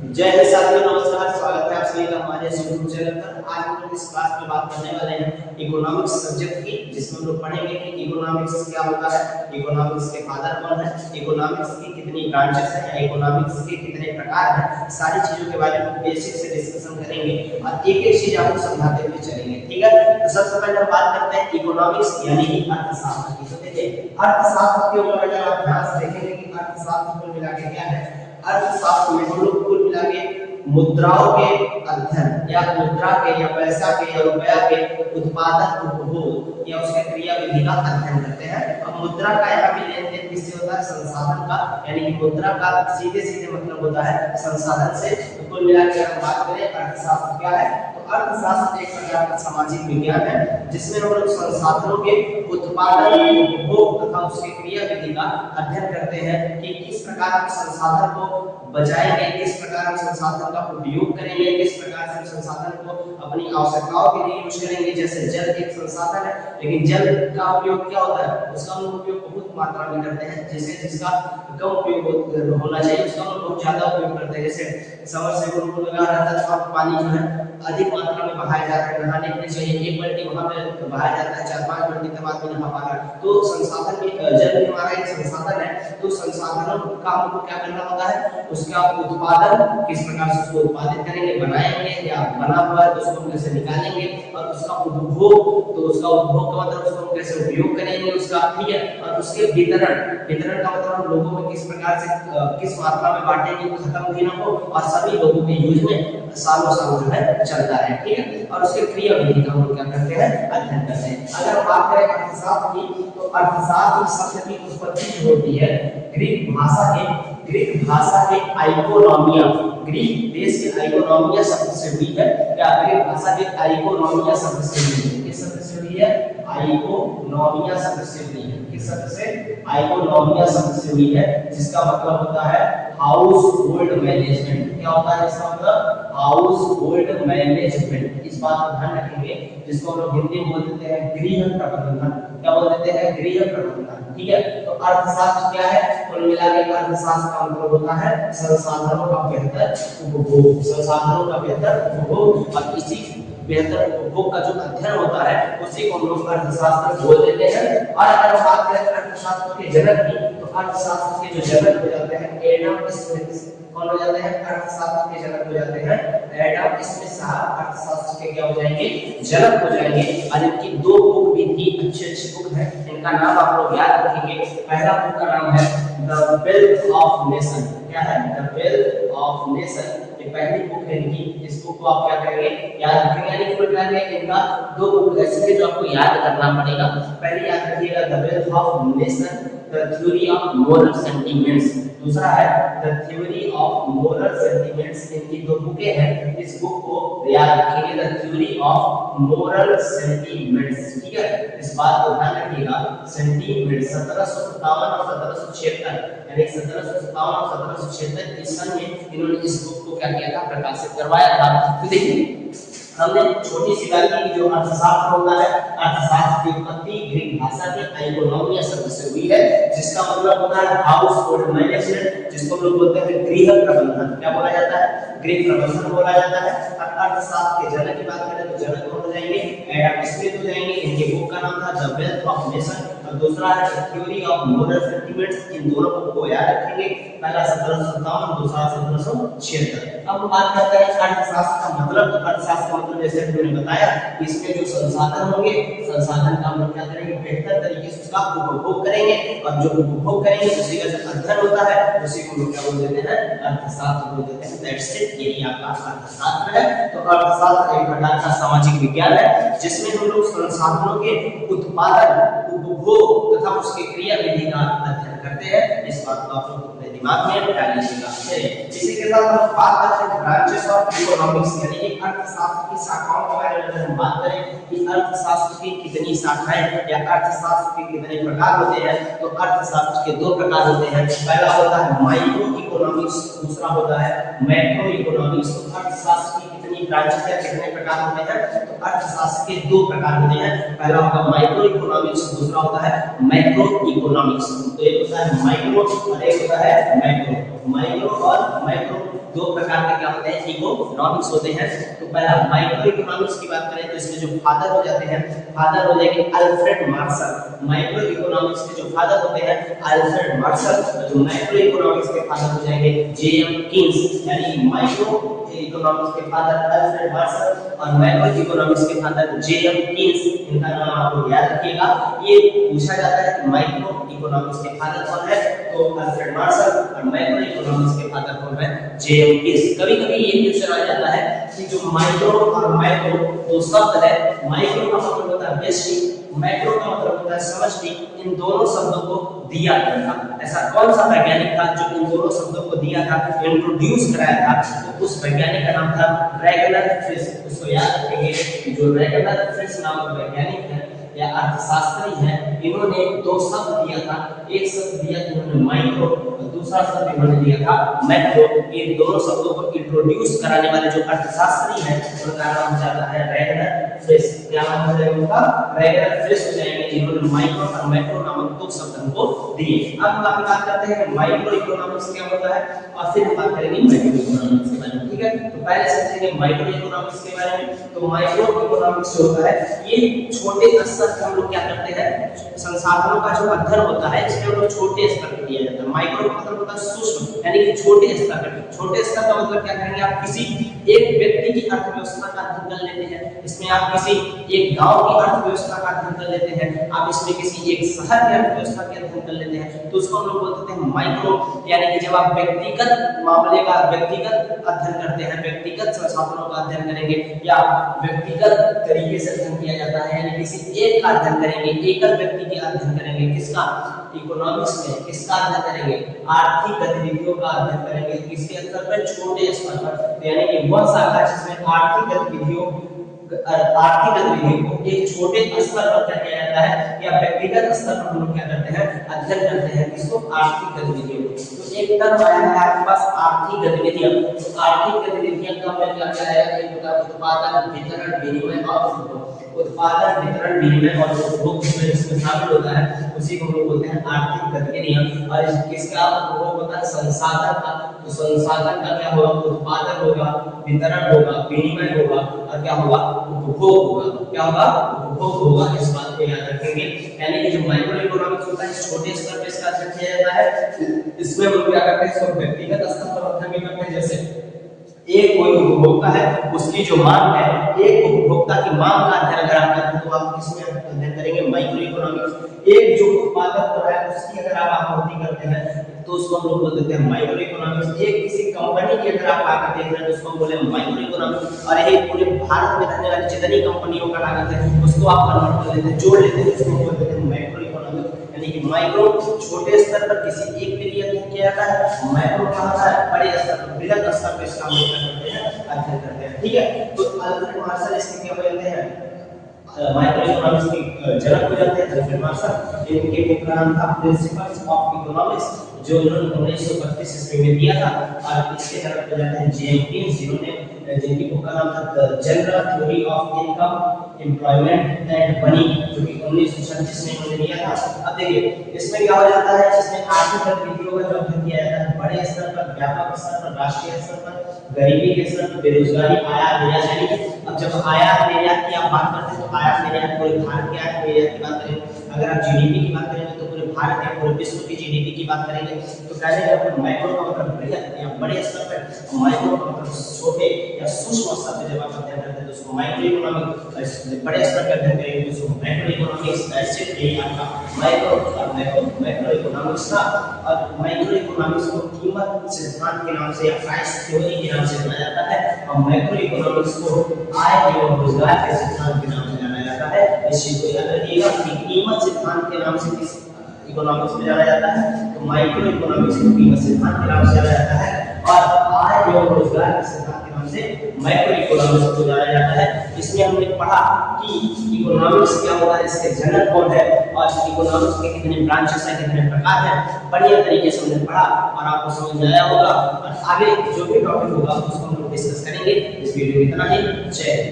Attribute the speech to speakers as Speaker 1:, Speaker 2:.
Speaker 1: जय हिंद साथियों, नमस्कार। स्वागत है आप सभी का हमारे यूट्यूब चैनल पर। आज हम लोग इस क्लास में बात करने वाले हैं इकोनॉमिक्स सब्जेक्ट की, जिसमें हम लोग पढ़ेंगे कि इकोनॉमिक्स क्या होता है, इकोनॉमिक्स के फादर कौन है, इकोनॉमिक्स की कितनी ब्रांचेस हैं, इकोनॉमिक्स के कितने प्रकार हैं। सारी चीजों के बारे में बेसिक से डिस्कशन करेंगे और एक एक चीज आपको समझाते हुए चलेंगे। ठीक है, तो सबसे पहले हम बात करते हैं इकोनॉमिक्स यानी कि अर्थशास्त्र की। तो देखिए, अर्थशास्त्र के ऊपर अगर आप ध्यान से देखेंगे कि अर्थशास्त्र कुल मिला के क्या है। अर्थशास्त्र में हम लोग कुल मिला के मुद्राओं के अध्ययन या मुद्रा के या पैसा के या रुपया के उत्पादन, उपभोग या उसके क्रिया विधि का अध्ययन करते हैं। अब मुद्रा का यहाँ पे लेन देन किससे होता है? संसाधन का, यानी कि मुद्रा का सीधे सीधे मतलब होता है संसाधन से। तो कुल मिलाकर हम बात करें अर्थशास्त्र क्या है, तो अर्थशास्त्र एक प्रकार का सामाजिक विज्ञान है जिसमें हम लोग संसाधनों के उत्पादन, उपभोग तथा उसके क्रिया विधि का अध्ययन करते हैं कि किस प्रकार हम संसाधन को बचाएंगे, किस प्रकार हम संसाधन का उपयोग करेंगे, किस प्रकार से हम संसाधन को अपनी आवश्यकताओं के लिए यूज करेंगे। जैसे जल एक संसाधन है, लेकिन जल का उपयोग क्या होता है? उसका हम उपयोग बहुत मात्रा में करते हैं, जैसे जिसका कम उपयोग होना चाहिए उसका हम बहुत ज्यादा उपयोग करते हैं। जैसे समरसेबुल को लगा रहता है और पानी जो है अधिक मात्रा में बहाया जाता है, नहाने के लिए चाहिए एक बाल्टी वहां पे बहाया जाता है, 4-5 बाल्टी तक आदमी नहा पा रहा है। तो संसाधन भी, जल भी हमारा एक संसाधन है। तो संसाधनों का हमको क्या करना होता है? उसका उत्पादन किस प्रकार से उसको उत्पादित करेंगे, बनाएंगे या बना हुआ है तो उसको कैसे निकालेंगे, और उसका उपभोग, तो उसका उपभोग का मतलब उसको कैसे उपयोग करेंगे उसका, ठीक है। और उसके वितरण, वितरण का मतलब हम लोगों में किस प्रकार से किस मात्रा में बांटेंगे, खत्म भी ना हो और सभी लोगों के यूज में सालों सालों जो है चलता है, ठीक है। और उसके क्रिया विधि का हम क्या करते हैं? अध्ययन करते हैं। अगर बात करें अर्थशास्त्र की, तो अर्थशास्त्र शब्द की उत्पत्ति जो होती है ग्रीक भाषा के आइकोनॉमिया, ग्रीक देश के आइकोनॉमिया शब्द से हुई है, या ग्रीक भाषा के आइकोनॉमिया शब्द से हुई है। किस शब्द से हुई है? आइकोनॉमिया शब्द से हुई है। किस शब्द से? आइकोनॉमिया शब्द से हुई है, जिसका मतलब होता है हाउस होल्ड मैनेजमेंट। क्या होता है इसका मतलब? House hold management. इस बात को ध्यान रखेंगे, जिसको हम लोग हिंदी में बोल देते हैं गृह प्रबंधन। क्या बोल देते हैं? गृह प्रबंधन, ठीक है। तो अर्थशास्त्र क्या है? कुल मिलाकर अर्थशास्त्र का मतलब होता है संसाधनों का बेहतर उपभोग, संसाधनों का बेहतर उपभोग, और इसी बेहतर उपभोग का जो अध्ययन होता है उसी को हम लोग अर्थशास्त्र बोल देते हैं। और अगर बात करें अर्थशास्त्र के जनक की, तो अर्थशास्त्र के जो जनक हो जाते हैं एडम स्मिथ। कौन हो जाते हैं? अर्थशास्त्र के जनक हो जाते हैं एडम स्मिथ साहब अर्थशास्त्र के क्या हो जाएंगे? जनक हो जाएंगे। और इनकी दो बुक भी थी, अच्छी बुक है, इनका नाम आप लोग याद रखेंगे। पहला बुक का नाम है द वेल्थ ऑफ नेशन। क्या है? द वेल्थ ऑफ नेशन, ये पहली बुक है इनकी। इस बुक को आप क्या करेंगे? याद रखेंगे। यानी कुल मिलाकर इनका दो बुक ऐसे हैं जो आपको याद करना पड़ेगा। पहले याद रखिएगा the wealth of nation, the theory of moral sentiments. दूसरा है the theory of moral sentiments. इनकी दो बुकें हैं, इस बुक को याद रखेंगे, the theory of moral sentiments, ठीक है। इस बात को ध्यान रखिएगा, सेंटीमेंट्स 1757 और 1776, यानी 1757 और 1776 इस सन में इन्होंने इस बुक को क्या किया था? प्रकाशित करवाया था। तो देखिए, हमने छोटी सी बात की जो अर्थशास्त्र होता है, अर्थशास्त्र की उत्पत्ति ग्रीक भाषा के आइकोनॉमिया शब्द से हुई है, जिसका मतलब होता है हाउस होल्ड मैनेजमेंट, जिसको हम लोग बोलते हैं गृह प्रबंधन। क्या बोला जाता है? गृह प्रबंधन बोला जाता है। अर्थशास्त्र के जनक की बात करें तो जनक कौन हो जाएंगे? एडम स्मिथ हो जाएंगे। इनके बुक का नाम था द वेल्थ ऑफ नेशन, और दूसरा है थ्योरी ऑफ मोरल सेंटीमेंट्स। इन दोनों बुक को याद रखेंगे। पहला 1757, दूसरा 1776। अब बात करते हैं अर्थशास्त्र का मतलब। अर्थशास्त्र का मतलब जैसे मैंने बताया, इसमें जो संसाधन होंगे, संसाधन का हम लोग क्या करेंगे? बेहतर तरीके से उसका उपभोग करेंगे, और जो उपभोग करेंगे उसी का जो अध्ययन होता है उसी को लोग क्या बोल देते हैं? अर्थशास्त्र बोल देते हैं। दैट्स इट, यही आपका अर्थशास्त्र है। तो अर्थशास्त्र एक प्रकार का सामाजिक विज्ञान है जिसमें हम लोग संसाधनों के उत्पादन, उपभोग तथा उसके क्रिया विधि का अध्ययन करते हैं। इस बात को आप लोग अपने दिमाग में बिठा लीजिएगा। इसी के साथ हम बात करते हैं ब्रांचेस ऑफ इकोनॉमिक्स, यानी कि अर्थशास्त्र की शाखाओं के बारे में हम बात करें कि अर्थशास्त्र की कितनी शाखाएं या अर्थशास्त्र के कितने प्रकार होते हैं। तो अर्थशास्त्र के दो प्रकार होते हैं। पहला होता है माइक्रो इकोनॉमिक्स, दूसरा होता है मैक्रो इकोनॉमिक्स। तो अर्थशास्त्र की कितनी ब्रांचेस या कितने प्रकार होते हैं? तो अर्थशास्त्र के दो प्रकार होते हैं। पहला होगा माइक्रो इकोनॉमिक्स, दूसरा होता है मैक्रो इकोनॉमिक्स। तो एक होता है माइक्रो और एक होता है मैक्रो। माइक्रो और मैक्रो दो प्रकार के क्या होते हैं, इकोनॉमिक्स होते हैं। तो पहला माइक्रो इकोनॉमिक्स की बात करें तो इसमें जो फादर हो जाते हैं, फादर हो जाएंगे अल्फ्रेड मार्शल। माइक्रो इकोनॉमिक्स के जो फादर होते हैं अल्फ्रेड मार्शल, जो माइक्रो इकोनॉमिक्स के फादर हो जाएंगे जेएम कीन्स। यानी माइक्रो इकोनॉमिक्स के फादर अल्फ्रेड मार्शल और माइक्रो इकोनॉमिक्स के फादर जेएम कीन्स, इनका नाम आपको याद रखिएगा। ये पूछा जाता है कि माइक्रो इकोनॉमिक्स के फादर कौन है, तो अल्फ्रेड मार्शल, और माइक्रो इकोनॉमिक्स के फादर कौन है, जेएम कीन्स। कभी-कभी ये क्वेश्चन आ जाता है कि जो माइक्रो और माइक्रो दो शब्द है, माइक्रो का मतलब होता है बेसिक, मैक्रो का मतलब होता है समष्टि, इन दोनों शब्दों को दिया गया था। ऐसा कौन सा वैज्ञानिक था जो इन दोनों शब्दों को दिया था, इंट्रोड्यूस कराया था, तो उस वैज्ञानिक का नाम था रैगनर फ्रिश। उसको याद रखेंगे कि जो रैगनर फ्रिश नामक वैज्ञानिक है या अर्थशास्त्री है, इन्होंने दो शब्द दिया था। एक शब्द दिया इन्होंने माइक्रो और दूसरा शब्द इन्होंने दिया था मैक्रो। ये दोनों शब्दों को इंट्रोड्यूस कराने वाले जो अर्थशास्त्री हैं उनका नाम जाता है रैगनर फ्रिश। क्या नाम हो जाएगा उनका, रैगनर फ्रिश हो जाएंगे, जिन्होंने माइक्रो और मैक्रो नामक दो शब्द हमको दिए। अब हम बात करते हैं माइक्रो इकोनॉमिक्स क्या होता है और फिर हम बात करेंगे मैक्रो इकोनॉमिक्स के बारे में। ठीक है, तो पहले समझेंगे माइक्रो इकोनॉमिक्स के बारे में। तो माइक्रो इकोनॉमिक्स जो होता है ये छोटे स्तर पर हम लोग क्या करते हैं, संसाधनों का जो अध्ययन होता है इसमें हम लोग छोटे स्तर पर किया जाता है। माइक्रो का मतलब होता है सूक्ष्म, यानी कि छोटे स्तर पर। छोटे स्तर का मतलब क्या करेंगे, आप किसी एक व्यक्ति की अर्थव्यवस्था का अध्ययन कर लेते हैं, इसमें आप किसी एक गांव की अर्थव्यवस्था का अध्ययन कर लेते हैं, आप इसमें किसी एक शहर की अर्थव्यवस्था का अध्ययन कर लेते हैं, तो उसको हम लोग बोलते हैं माइक्रो। यानी कि जब आप व्यक्तिगत मामले का व्यक्तिगत अध्ययन करते हैं, व्यक्तिगत संसाधनों का अध्ययन करेंगे या व्यक्तिगत तरीके से अध्ययन किया जाता है, यानी किसी एक का अध्ययन करेंगे, एकल व्यक्ति के अध्ययन करेंगे, किसका, इकोनॉमिक्स में किसका अध्ययन करेंगे, आर्थिक गतिविधियों का अध्ययन करेंगे, किसके स्तर पर, छोटे स्तर पर। यानी कि वह शाखा जिसमें आर्थिक गतिविधियों को एक छोटे स्तर पर क्या किया जाता है या व्यक्तिगत स्तर पर हम लोग क्या करते हैं, अध्ययन करते हैं, किसको, आर्थिक गतिविधियों को। तो एक टर्म आया है आपके पास आर्थिक गतिविधियां। तो आर्थिक गतिविधियां का मतलब क्या है, एक होता है उत्पादन, वितरण, विनिमय और उपभोग। उत्पादन, वितरण, विनिमय और उपभोग इसमें शामिल होता है, उसी को हम लोग बोलते हैं आर्थिक गतिविधियां। और किसका उपभोग होता है, संसाधन का। तो संसाधन का क्या होगा, उत्पादन होगा, वितरण होगा, विनिमय होगा और क्या होगा, उपभोग होगा। क्या होगा, उपभोग होगा। इस बात को याद रखेंगे। यानी कि जो माइक्रो इकोनॉमिक्स होता है छोटे स्तर पे इसका अध्ययन किया जाता है। इसमें हम लोग क्या करते हैं, इसको व्यक्तिगत स्तर पर अध्ययन करते हैं। जैसे एक कोई उपभोक्ता है, उसकी जो मांग है, एक उपभोक्ता की मांग का अध्ययन अगर आप करते हैं तो आप किसमें अध्ययन करेंगे, माइक्रो इकोनॉमिक्स। एक जो उत्पादक हो रहा है उसकी अगर आप आपूर्ति करते हैं तो उसको हम लोग बोलते हैं माइक्रो इकोनॉमिक्स। एक किसी कंपनी की अगर आप आकर देख रहे हैं तो उसको हम बोले माइक्रो इकोनॉमिक्स। और ये पूरे भारत में रहने वाली जितनी कंपनियों का लागत है उसको आप कन्वर्ट कर लेते हैं, जोड़ लेते हैं, उसको बोलते हैं माइक्रो इकोनॉमिक्स। यानी कि माइक्रो छोटे स्तर पर किसी एक के लिए अध्ययन किया जाता है, माइक्रो का होता है बड़े स्तर पर, बृहद स्तर पर इसका हम लोग करते हैं, अध्ययन करते हैं। ठीक है, तो अल्फ्रेड मार्शल इसके क्या बोलते हैं, माइक्रो इकोनॉमिक्स के जनक हो जाते हैं अल्फ्रेड मार्शल। इनके बुक का नाम था प्रिंसिपल्स ऑफ इकोनॉमिक्स, जो उन्होंने 1932 ईस्वी में दिया था। और इसके जनक हो जाते हैं जेएम कीन्स, जिनकी बुक का नाम था the general theory of income, employment and money, जो कि 1936 में उन्होंने दिया था। अब देखिए इसमें क्या हो जाता है, इसमें आर्थिक गतिविधियों का जो अध्ययन किया जाता है बड़े स्तर पर, व्यापक स्तर पर, राष्ट्रीय स्तर पर, गरीबी के स्तर पर, बेरोजगारी, आयात निर्यात। यानी कि अब जब आयात निर्यात की आप बात करते हैं तो आयात निर्यात पूरे भारत के आयात निर्यात की बात करें, अगर आप जीडीपी की बात करेंगे तो पूरे भारत या पूरे विश्व की जीडीपी की बात करेंगे। तो पहले अपन माइक्रो का मतलब बृहद या बड़े स्तर पर, माइक्रो का मतलब छोटे या सूक्ष्म स्तर पर जब आप अध्ययन करते हैं तो उसको माइक्रो इकोनॉमिक्स, बड़े स्तर पर अध्ययन करेंगे तो उसको मैक्रो इकोनॉमिक्स। ऐसे ही आपका माइक्रो और मैक्रो इकोनॉमिक्स था। और माइक्रो इकोनॉमिक्स को कीमत सिद्धांत के नाम से या प्राइस थ्योरी के नाम से जाना जाता है, और मैक्रो इकोनॉमिक्स को आय एवं रोजगार के सिद्धांत के नाम से जाना जाता है। इस चीज को याद रखिएगा कि कीमत सिद्धांत के नाम से किस इकोनॉमिक्स में जाना जाता है, तो माइक्रो इकोनॉमिक्स को कीमत सिद्धांत के नाम से जाना जाता है, और आय एवं रोजगार के सिद्धांत के नाम से मैक्रो इकोनॉमिक्स को जाना जाता है। इसमें हमने पढ़ा कि इकोनॉमिक्स क्या होता है, इसके जनक कौन है, और इकोनॉमिक्स के कितने ब्रांचेस हैं, कितने प्रकार हैं, बढ़िया तरीके से हमने पढ़ा और आपको समझ में आया होगा। और आगे जो भी टॉपिक होगा उसको हम लोग डिस्कस करेंगे। इस वीडियो में इतना ही। जय हिंद।